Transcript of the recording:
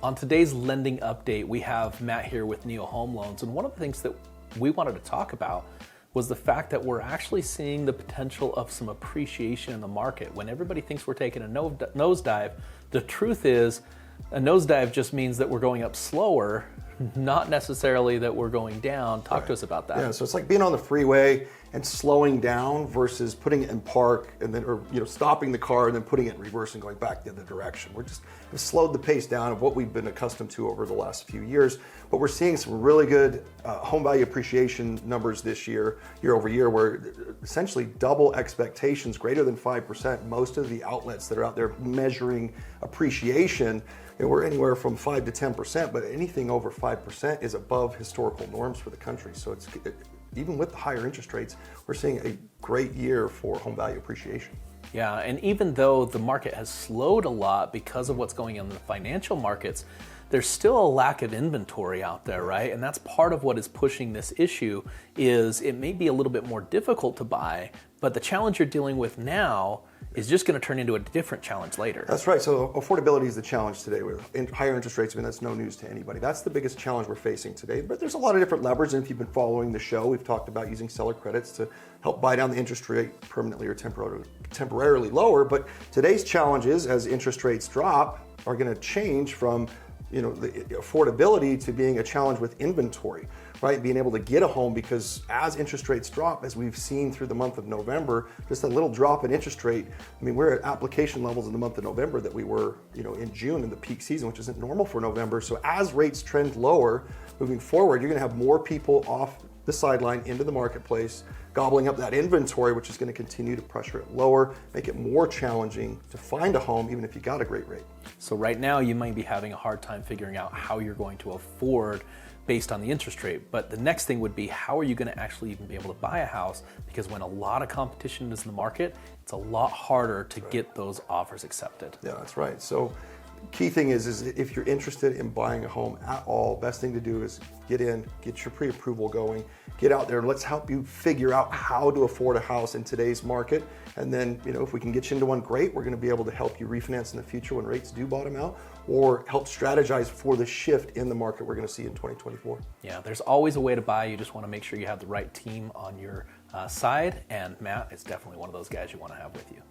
On today's lending update, we have Matt here with Neo Home Loans, and one of the things that we wanted to talk about was the fact that we're actually seeing the potential of some appreciation in the market. When everybody thinks we're taking a nosedive, the truth is a nosedive just means that we're going up slower, not necessarily that we're going down. Talk to us about that. Yeah, so it's like being on the freeway and slowing down versus putting it in park and then, or stopping the car and then putting it in reverse and going back the other direction. We've slowed the pace down of what we've been accustomed to over the last few years, but we're seeing some really good home value appreciation numbers this year over year, where essentially double expectations, greater than 5%. Most of the outlets that are out there measuring appreciation, we're anywhere from 5 to 10%, but anything over 5% is above historical norms for the country. So it's even with the higher interest rates, we're seeing a great year for home value appreciation. Yeah, and even though the market has slowed a lot because of what's going on in the financial markets, there's still a lack of inventory out there, right? And that's part of what is pushing this issue. Is it may be a little bit more difficult to buy, but the challenge you're dealing with now is just going to turn into a different challenge later. That's right. So affordability is the challenge today with higher interest rates. I mean, that's no news to anybody. That's the biggest challenge we're facing today. But there's a lot of different levers. And if you've been following the show, we've talked about using seller credits to help buy down the interest rate permanently or temporarily lower. But today's challenges, as interest rates drop, are going to change from the affordability to being a challenge with inventory, right? Being able to get a home, because as interest rates drop, as we've seen through the month of November, just a little drop in interest rate. I mean, we're at application levels in the month of November that we were, in June in the peak season, which isn't normal for November. So as rates trend lower moving forward, you're going to have more people off the sideline into the marketplace, gobbling up that inventory, which is going to continue to pressure it lower, make it more challenging to find a home, even if you got a great rate. So right now you might be having a hard time figuring out how you're going to afford based on the interest rate. But the next thing would be, how are you going to actually even be able to buy a house? Because when a lot of competition is in the market, it's a lot harder to get those offers accepted. Yeah, that's right. So key thing is if you're interested in buying a home at all, best thing to do is get your pre-approval going, get out there, let's help you figure out how to afford a house in today's market. And then, if we can get you into one, great. We're going to be able to help you refinance in the future when rates do bottom out, or help strategize for the shift in the market we're going to see in 2024. Yeah, there's always a way to buy. You just want to make sure you have the right team on your side, and Matt is definitely one of those guys you want to have with you.